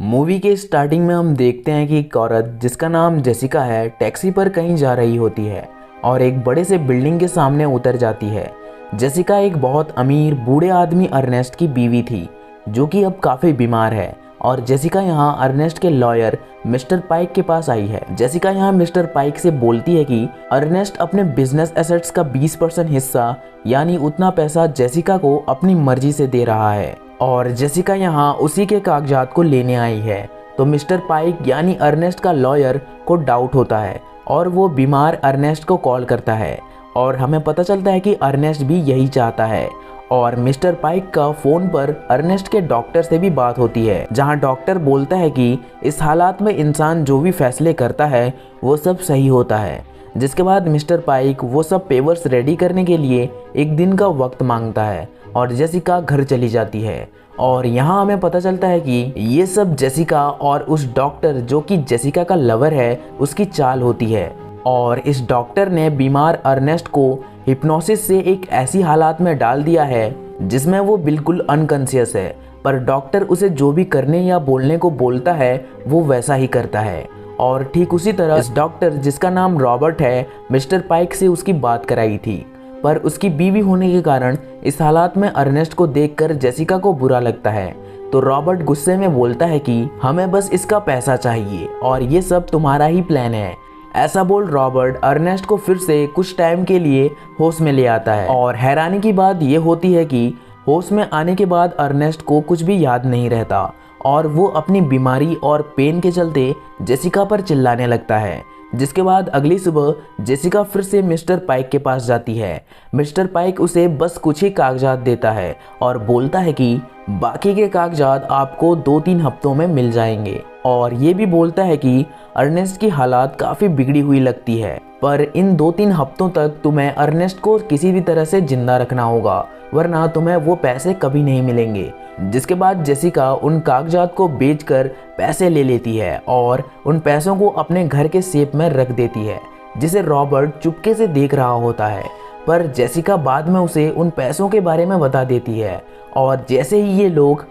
Movie के starting में हम देखते हैं कि एक औरत जिसका नाम जेसिका है टैक्सी पर कहीं जा रही होती है और एक बड़े से बिल्डिंग के सामने उतर जाती है। जेसिका एक बहुत अमीर बूढ़े आदमी अर्नेस्ट की बीवी थी जो कि अब काफ़ी बीमार है और जेसिका यहाँ अर्नेस्ट के लॉयर मिस्टर पाइक के पास आई है। जेसिका यहाँ मिस्टर पाइक से बोलती है कि अर्नेस्ट अपने बिजनेस एसेट्स का 20% हिस्सा यानी उतना पैसा जेसिका को अपनी मर्जी से दे रहा है और जेसिका यहाँ उसी के कागजात को लेने आई है। तो मिस्टर पाइक यानी अर्नेस्ट का लॉयर को डाउट होता है और वो बीमार अर्नेस्ट को कॉल करता है और हमें पता चलता है कि अर्नेस्ट भी यही चाहता है। और मिस्टर पाइक का फ़ोन पर अर्नेस्ट के डॉक्टर से भी बात होती है जहां डॉक्टर बोलता है कि इस हालात में इंसान जो भी फैसले करता है वो सब सही होता है। जिसके बाद मिस्टर पाइक वो सब पेपर्स रेडी करने के लिए एक दिन का वक्त मांगता है और जेसिका घर चली जाती है। और यहाँ हमें पता चलता है कि ये सब जेसिका और उस डॉक्टर जो कि जेसिका का लवर है उसकी चाल होती है। और इस डॉक्टर ने बीमार अर्नेस्ट को हिप्नोसिस से एक ऐसी हालात में डाल दिया है जिसमें वो बिल्कुल अनकॉन्शियस है, पर डॉक्टर उसे जो भी करने या बोलने को बोलता है वो वैसा ही करता है। और ठीक उसी तरह इस डॉक्टर जिसका नाम रॉबर्ट है मिस्टर पाइक से उसकी बात कराई थी, पर उसकी बीवी होने के कारण इस हालात में अर्नेस्ट को देखकर जेसिका को बुरा लगता है। तो रॉबर्ट गुस्से में बोलता है कि हमें बस इसका पैसा चाहिए और ये सब तुम्हारा ही प्लान है। ऐसा बोल रॉबर्ट अर्नेस्ट को फिर से कुछ टाइम के लिए होश में ले आता है और हैरानी की बात यह होती है कि होश में आने के बाद अर्नेस्ट को कुछ भी याद नहीं रहता और वो अपनी बीमारी और पेन के चलते जेसिका पर चिल्लाने लगता है। जिसके बाद अगली सुबह जेसिका फिर से मिस्टर पाइक के पास जाती है। मिस्टर पाइक उसे बस कुछ ही कागजात देता है और बोलता है कि बाकी के कागजात आपको 2-3 हफ्तों में मिल जाएंगे और ये भी बोलता है कि अर्नेस्ट की हालात काफ़ी बिगड़ी हुई लगती है, पर इन 2-3 हफ्तों तक तुम्हें अर्नेस्ट को किसी भी तरह से जिंदा रखना होगा वरना तुम्हें वो पैसे कभी नहीं मिलेंगे। जिसके बाद जेसिका उन कागजात को बेचकर पैसे ले लेती है और उन पैसों को अपने घर के सेफ में रख देती है जिसे रॉबर्ट चुपके से देख रहा होता है। पर जेसिका बाद में उसे उन पैसों के बारे में बता देती है और जैसे ही ये लोग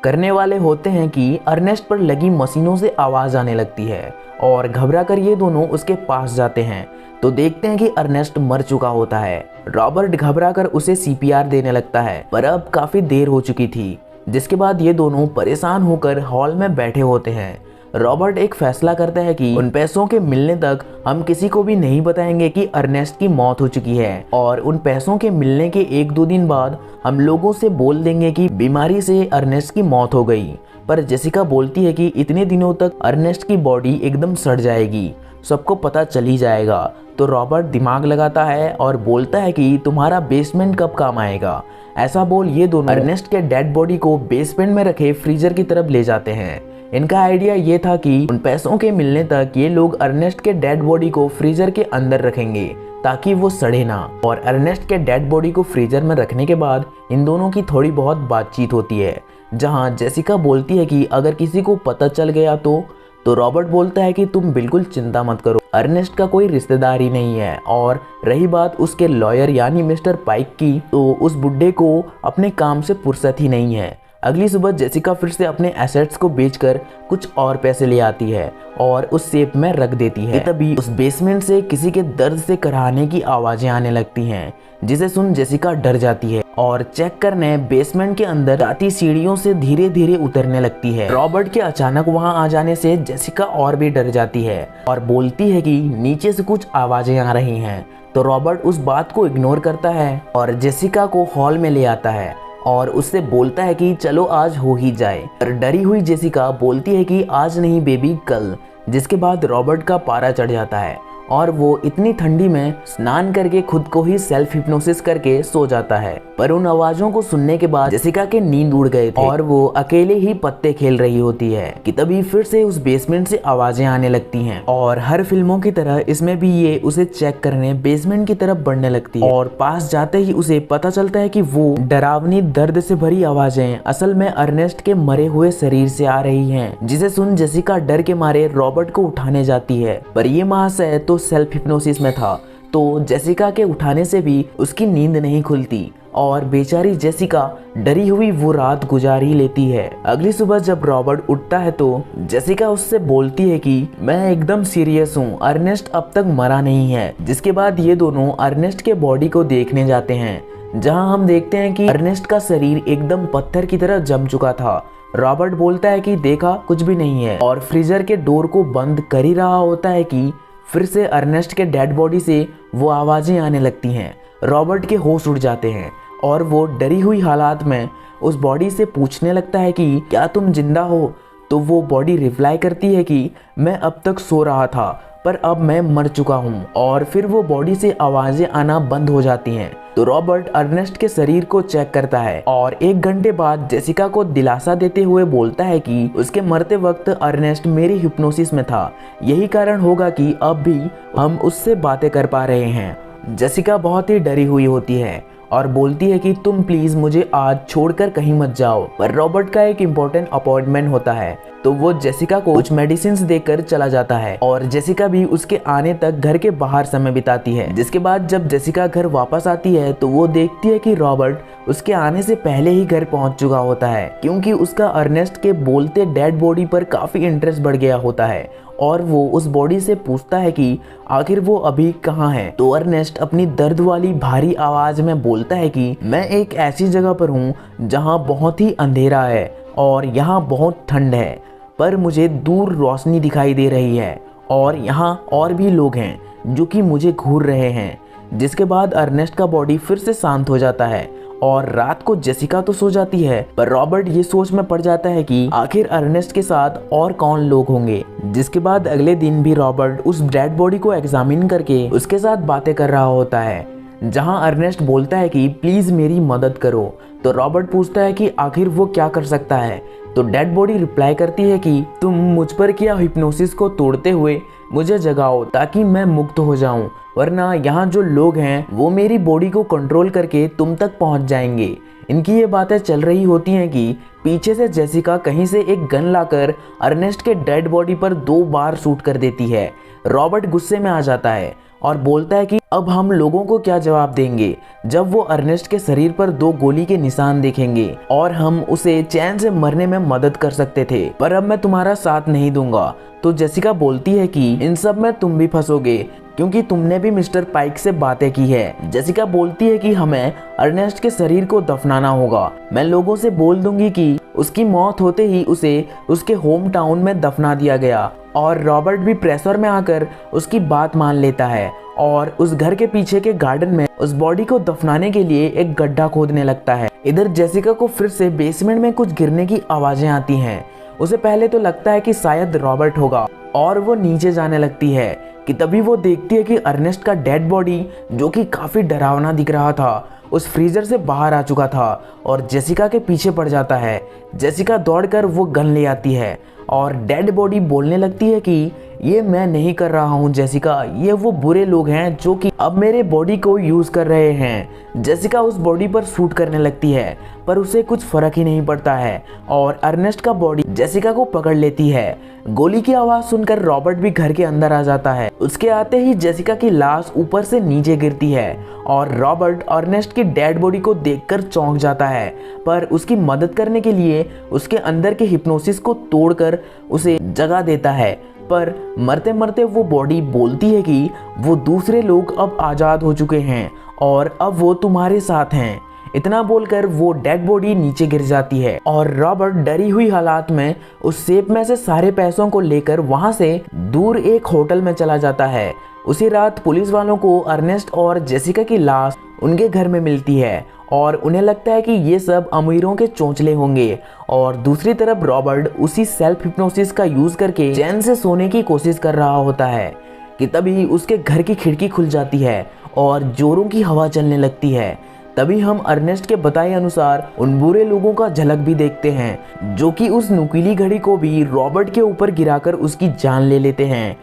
करने वाले होते हैं कि अर्नेस्ट पर लगी मशीनों से आवाज़ आने लगती है और घबरा कर ये दोनों उसके पास जाते हैं तो देखते हैं कि अर्नेस्ट मर चुका होता है। रॉबर्ट घबरा कर उसे सीपीआर देने लगता है पर अब काफ़ी देर हो चुकी थी। जिसके बाद ये दोनों परेशान होकर हॉल में बैठे होते हैं। रॉबर्ट एक फैसला करता है कि उन पैसों के मिलने तक हम किसी को भी नहीं बताएंगे कि अर्नेस्ट की मौत हो चुकी है और उन पैसों के मिलने के 1-2 दिन बाद हम लोगों से बोल देंगे कि बीमारी से अर्नेस्ट की मौत हो गई। पर जेसिका बोलती है कि इतने दिनों तक अर्नेस्ट की बॉडी एकदम सड़ जाएगी, सबको पता चल ही जाएगा। तो रॉबर्ट दिमाग लगाता है और बोलता है कि तुम्हारा बेसमेंट कब काम आएगा। ऐसा बोल ये दोनों अर्नेस्ट के डेड बॉडी को बेसमेंट में रखे फ्रीजर की तरफ ले जाते हैं। इनका आइडिया ये था कि उन पैसों के मिलने तक ये लोग अर्नेस्ट के डेड बॉडी को फ्रीजर के अंदर रखेंगे ताकि वो सड़े ना। और अर्नेस्ट के डेड बॉडी को फ्रीजर में रखने के बाद इन दोनों की थोड़ी बहुत बातचीत होती है जहां जेसिका बोलती है कि अगर किसी को पता चल गया तो रॉबर्ट बोलता है कि तुम बिल्कुल चिंता मत करो, अर्नेस्ट का कोई रिश्तेदार ही नहीं है। और रही बात उसके लॉयर यानी मिस्टर पाइक की, तो उस बुड्ढे को अपने काम से फुर्सत ही नहीं है। अगली सुबह जेसिका फिर से अपने एसेट्स को बेचकर कुछ और पैसे ले आती है और उस सेफ में रख देती है। तभी उस बेसमेंट से किसी के दर्द से कराहने की आवाजें आने लगती हैं जिसे सुन जेसिका डर जाती है और चेक करने बेसमेंट के अंदर जाती सीढ़ियों से धीरे धीरे उतरने लगती है। रॉबर्ट के अचानक वहां आ जाने से जेसिका और भी डर जाती है और बोलती है कि नीचे से कुछ आवाजें आ रही हैं। तो रॉबर्ट उस बात को इग्नोर करता है और जेसिका को हॉल में ले आता है और उससे बोलता है कि चलो आज हो ही जाए। पर डरी हुई जेसिका बोलती है कि आज नहीं बेबी कल। जिसके बाद रॉबर्ट का पारा चढ़ जाता है और वो इतनी ठंडी में स्नान करके खुद को ही सेल्फ हिप्नोसिस करके सो जाता है। पर उन आवाजों को सुनने के बाद जेसिका के नींद उड़ गए थे और वो अकेले ही पत्ते खेल रही होती है कि तभी फिर से उस बेसमेंट से आवाजें आने लगती हैं और हर फिल्मों की तरह इसमें भी ये उसे चेक करने बेसमेंट की तरफ बढ़ने लगती है। और पास जाते ही उसे पता चलता है कि वो डरावनी दर्द से भरी आवाजें असल में अर्नेस्ट के मरे हुए शरीर से आ रही हैं, जिसे सुन जेसिका डर के मारे रॉबर्ट को उठाने जाती है। पर ये महाशय तो सेल्फ हिप्नोसिस में था तो जेसिका के उठाने से भी उसकी नींद नहीं खुलती और बेचारी जेसिका डरी हुई वो रात गुजार ही लेती है। अगली सुबह जब रॉबर्ट उठता है तो जेसिका उससे बोलती है कि मैं एकदम सीरियस हूँ, अर्नेस्ट अब तक मरा नहीं है। जिसके बाद ये दोनों अर्नेस्ट के बॉडी को देखने जाते हैं, जहाँ हम देखते हैं कि अर्नेस्ट का शरीर एकदम पत्थर की तरह जम चुका था। रॉबर्ट बोलता है कि देखा कुछ भी नहीं है, और फ्रीजर के डोर को बंद कर ही रहा होता है कि फिर से अर्नेस्ट के डेड बॉडी से वो आवाजें आने लगती हैं। रॉबर्ट के होश उड़ जाते हैं और वो डरी हुई हालात में उस बॉडी से पूछने लगता है कि क्या तुम जिंदा हो? तो वो बॉडी रिप्लाई करती है कि मैं अब तक सो रहा था पर अब मैं मर चुका हूँ। और फिर वो बॉडी से आवाजें आना बंद हो जाती हैं। तो रॉबर्ट अर्नेस्ट के शरीर को चेक करता है और 1 घंटे बाद जेसिका को दिलासा देते हुए बोलता है कि उसके मरते वक्त अर्नेस्ट मेरी हिप्नोसिस में था, यही कारण होगा कि अब भी हम उससे बातें कर पा रहे हैं। जेसिका बहुत ही डरी हुई होती है और बोलती है कि तुम प्लीज मुझे आज छोड़कर कहीं मत जाओ। पर रॉबर्ट का एक इम्पोर्टेंट अपॉइंटमेंट होता है, तो वो जेसिका को कुछ मेडिसिन देकर चला जाता है और जेसिका भी उसके आने तक घर के बाहर समय बिताती है। जिसके बाद जब जेसिका घर वापस आती है तो वो देखती है कि रॉबर्ट उसके आने से पहले ही घर पहुंच चुका होता है, क्योंकि उसका अर्नेस्ट के बोलते डेड बॉडी पर काफी इंटरेस्ट बढ़ गया होता है और वो उस बॉडी से पूछता है कि आखिर वो अभी कहाँ है। तो अर्नेस्ट अपनी दर्द वाली भारी आवाज में बोलता है कि मैं एक ऐसी जगह पर हूँ जहाँ बहुत ही अंधेरा है और यहाँ बहुत ठंड है, पर मुझे दूर रोशनी दिखाई दे रही है और यहाँ और भी लोग हैं जो कि मुझे घूर रहे हैं। जिसके बाद अर्नेस्ट का बॉडी फिर से शांत हो जाता है और रात को जेसिका तो सो जाती है, पर रॉबर्ट ये सोच में पड़ जाता है कि आखिर अर्नेस्ट के साथ और कौन लोग होंगे। जिसके बाद अगले दिन भी रॉबर्ट उस डेड बॉडी को एग्जामिन करके उसके साथ बातें कर रहा होता है, जहां अर्नेस्ट बोलता है कि प्लीज मेरी मदद करो। तो रॉबर्ट पूछता है कि आखिर वो क्या कर सकता है। तो डेड बॉडी रिप्लाई करती है कि तुम मुझ पर किया हिप्नोसिस को तोड़ते हुए मुझे जगाओ ताकि मैं मुक्त हो जाऊं, वरना यहाँ जो लोग हैं वो मेरी बॉडी को कंट्रोल करके तुम तक पहुंच जाएंगे। इनकी ये बातें चल रही होती हैं कि पीछे से जेसिका कहीं से एक गन लाकर अर्नेस्ट के डेड बॉडी पर 2 बार शूट कर देती है। रॉबर्ट गुस्से में आ जाता है और बोलता है कि अब हम लोगों को क्या जवाब देंगे जब वो अर्नेस्ट के शरीर पर 2 गोली के निशान देखेंगे, और हम उसे चैन से मरने में मदद कर सकते थे, पर अब मैं तुम्हारा साथ नहीं दूंगा। तो जेसिका बोलती है कि इन सब में तुम भी फंसोगे क्योंकि तुमने भी मिस्टर पाइक से बातें की है। जेसिका बोलती है कि हमें अर्नेस्ट के शरीर को दफनाना होगा। मैं लोगों से बोल दूंगी कि उसकी मौत होते ही उसे उसके होम टाउन में दफना दिया गया। और रॉबर्ट भी प्रेशर में आकर उसकी बात मान लेता है और उस घर के पीछे के गार्डन में उस बॉडी को दफनाने के लिए एक गड्ढा खोदने लगता है। इधर जेसिका को फिर से बेसमेंट में कुछ गिरने की आवाजें आती हैं। उसे पहले तो लगता है कि शायद रॉबर्ट होगा और वो नीचे जाने लगती है कि तभी वो देखती है कि अर्नेस्ट का डेड बॉडी, जो कि काफी डरावना दिख रहा था, उस फ्रीजर से बाहर आ चुका था और जेसिका के पीछे पड़ जाता है। जेसिका दौड़कर वो गन ले आती है और डेड बॉडी बोलने लगती है कि ये मैं नहीं कर रहा हूँ जेसिका, ये वो बुरे लोग हैं जो कि अब मेरे बॉडी को यूज कर रहे हैं। जेसिका उस बॉडी पर शूट करने लगती है पर उसे कुछ फर्क ही नहीं पड़ता है और अर्नेस्ट का बॉडी जेसिका को पकड़ लेती है। गोली की आवाज सुनकर रॉबर्ट भी घर के अंदर आ जाता है। उसके आते ही जेसिका की लाश ऊपर से नीचे गिरती है और रॉबर्ट अर्नेस्ट की डेड बॉडी को देखकर चौंक जाता है, पर उसकी मदद करने के लिए उसके अंदर के हिप्नोसिस को तोड़कर उसे जगा देता है। पर मरते मरते वो बॉडी बोलती है कि वो दूसरे लोग अब आज़ाद हो चुके हैं और अब वो तुम्हारे साथ हैं। इतना बोलकर वो डेड बॉडी नीचे गिर जाती है और रॉबर्ट डरी हुई हालात में उस सेफ में से सारे पैसों को लेकर वहां से दूर एक होटल में चला जाता है। उसी रात पुलिस वालों को अर्नेस्ट और जेसिका की लाश उनके घर में मिलती है और उन्हें लगता है कि ये सब अमीरों के चोंचले होंगे। और दूसरी तरफ रॉबर्ट उसी सेल्फ हिप्नोसिस का यूज करके चैन से सोने की कोशिश कर रहा होता है कि तभी उसके घर की खिड़की खुल जाती है और जोरों की हवा चलने लगती है। तभी हम अर्नेस्ट के बताए अनुसार उन बुरे लोगों का झलक भी देखते हैं जो कि उस नुकीली घड़ी को भी रॉबर्ट के ऊपर गिराकर उसकी जान ले लेते हैं।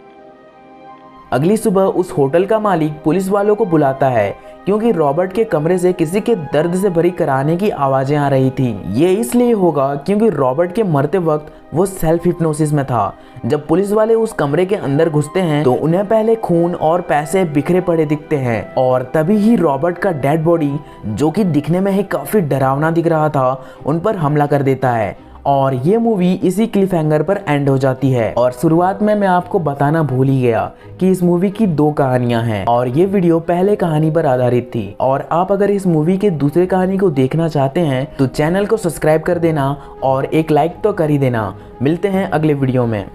अगली सुबह उस होटल का मालिक पुलिस वालों को बुलाता है क्योंकि रॉबर्ट के कमरे से किसी के दर्द से भरी कराहने की आवाजें आ रही थी। ये इसलिए होगा क्योंकि रॉबर्ट के मरते वक्त वो सेल्फ हिप्नोसिस में था। जब पुलिस वाले उस कमरे के अंदर घुसते हैं तो उन्हें पहले खून और पैसे बिखरे पड़े दिखते हैं और तभी ही रॉबर्ट का डेड बॉडी, जो कि दिखने में ही काफी डरावना दिख रहा था, उन पर हमला कर देता है और ये मूवी इसी क्लिफ हैंगर पर एंड हो जाती है। और शुरुआत में मैं आपको बताना भूल ही गया कि इस मूवी की 2 कहानियां हैं और ये वीडियो पहले कहानी पर आधारित थी। और आप अगर इस मूवी के दूसरे कहानी को देखना चाहते हैं तो चैनल को सब्सक्राइब कर देना और एक लाइक तो कर ही देना। मिलते हैं अगले वीडियो में।